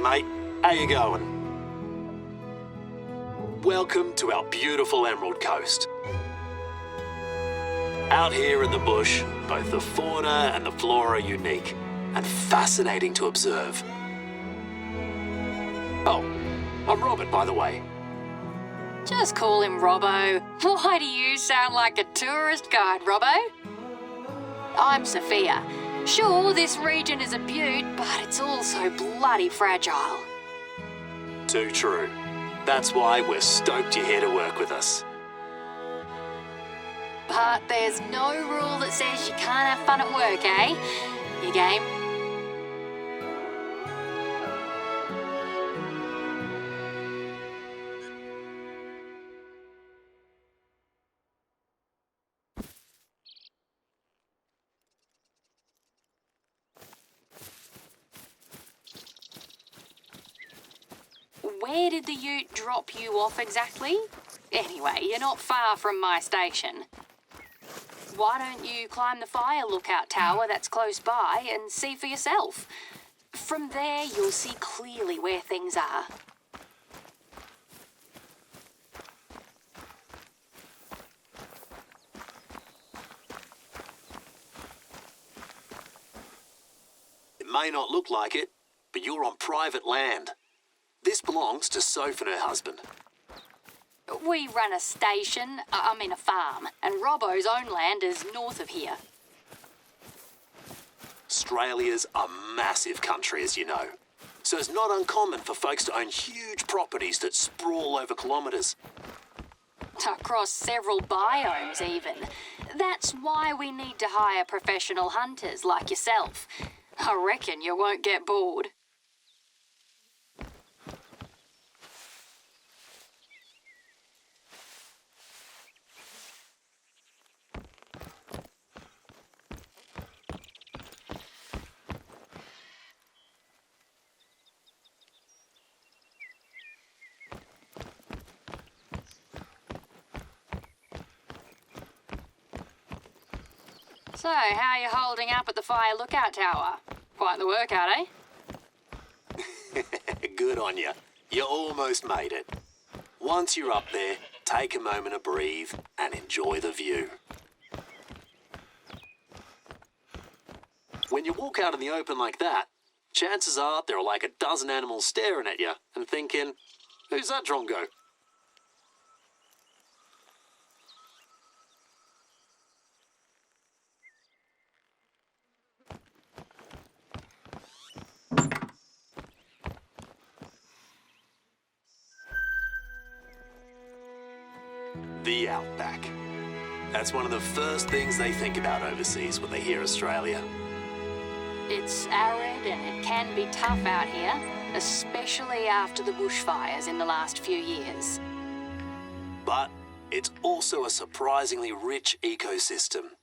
mate. How you going? Welcome to our beautiful Emerald Coast. Out here in the bush, both the fauna and the flora are unique and fascinating to observe. Oh, I'm Robert, by the way. Just call him Robbo. Why do you sound like a tourist guide, Robbo? I'm Sophia. Sure, this region is a beaut, but it's also bloody fragile. Too true. That's why we're stoked you're here to work with us. But there's no rule that says you can't have fun at work, eh? You game? Where did the ute drop you off exactly? Anyway, you're not far from my station. Why don't you climb the fire lookout tower that's close by and see for yourself? From there, you'll see clearly where things are. It may not look like it, but you're on private land. This belongs to Soph and her husband. We run a station, a farm, and Robbo's own land is north of here. Australia's a massive country, as you know. So it's not uncommon for folks to own huge properties that sprawl over kilometres. Across several biomes, even. That's why we need to hire professional hunters like yourself. I reckon you won't get bored. So, how are you holding up at the fire lookout tower? Quite the workout, eh? Good on you. You almost made it. Once you're up there, take a moment to breathe and enjoy the view. When you walk out in the open like that, chances are there are like a dozen animals staring at you and thinking, who's that drongo? The outback. That's one of the first things they think about overseas when they hear Australia. It's arid and it can be tough out here, especially after the bushfires in the last few years. But it's also a surprisingly rich ecosystem,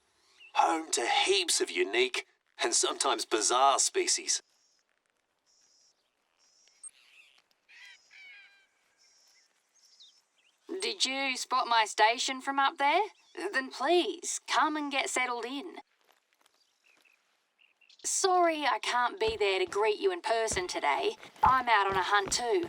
home to heaps of unique and sometimes bizarre species. Did you spot my station from up there? Then please, come and get settled in. Sorry I can't be there to greet you in person today. I'm out on a hunt too.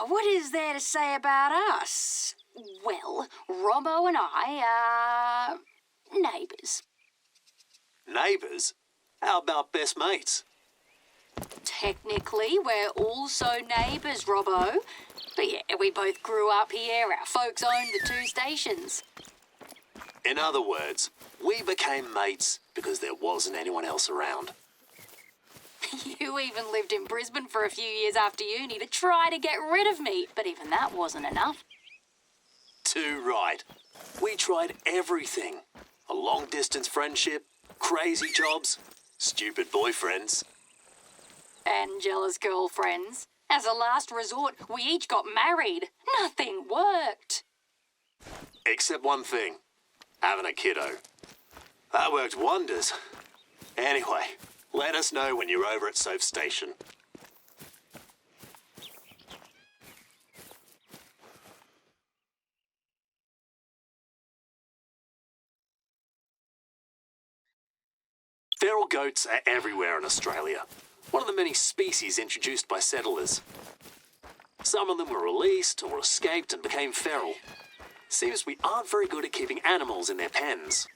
What is there to say about us? Well, Robbo and I are neighbours. Neighbours? How about best mates? Technically, we're also neighbours, Robbo. But yeah, we both grew up here. Our folks owned the two stations. In other words, we became mates because there wasn't anyone else around. You even lived in Brisbane for a few years after uni to try to get rid of me, but even that wasn't enough. Too right. We tried everything. A long-distance friendship, crazy jobs, stupid boyfriends. And jealous girlfriends. As a last resort, we each got married. Nothing worked. Except one thing. Having a kiddo. That worked wonders. Anyway, let us know when you're over at Soph Station. Feral goats are everywhere in Australia. One of the many species introduced by settlers. Some of them were released or escaped and became feral. Seems we aren't very good at keeping animals in their pens.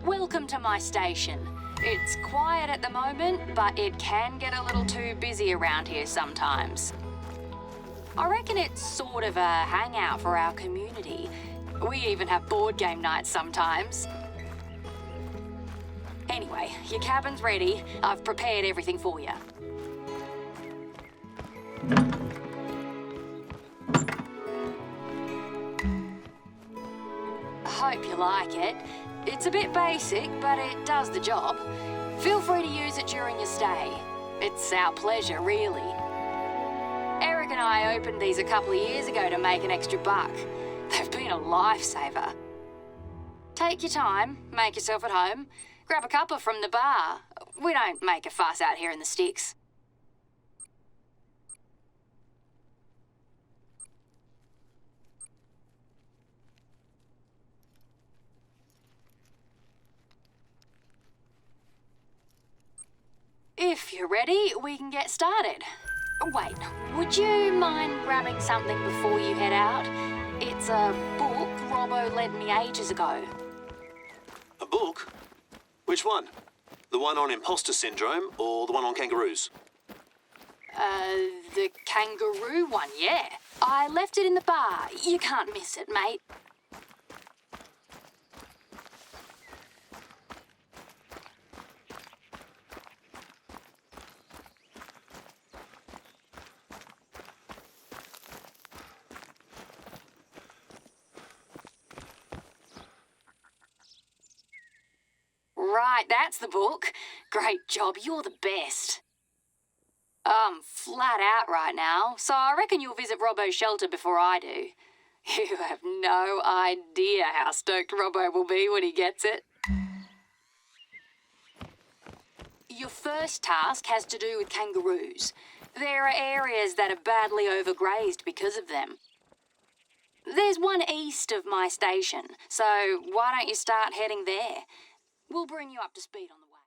Welcome to my station. It's quiet at the moment, but it can get a little too busy around here sometimes. I reckon it's sort of a hangout for our community. We even have board game nights sometimes. Anyway, your cabin's ready. I've prepared everything for you. Hope you like it. It's a bit basic, but it does the job. Feel free to use it during your stay. It's our pleasure, really. Eric and I opened these a couple of years ago to make an extra buck. They've been a lifesaver. Take your time, make yourself at home. Grab a cuppa from the bar. We don't make a fuss out here in the sticks. If you're ready, we can get started. Wait, would you mind grabbing something before you head out? It's a book Robbo lent me ages ago. A book? Which one? The one on imposter syndrome or the one on kangaroos? The kangaroo one, yeah. I left it in the bar. You can't miss it, mate. Right, that's the book. Great job, you're the best. I'm flat out right now, so I reckon you'll visit Robbo's shelter before I do. You have no idea how stoked Robbo will be when he gets it. Your first task has to do with kangaroos. There are areas that are badly overgrazed because of them. There's one east of my station, so why don't you start heading there? We'll bring you up to speed on the way.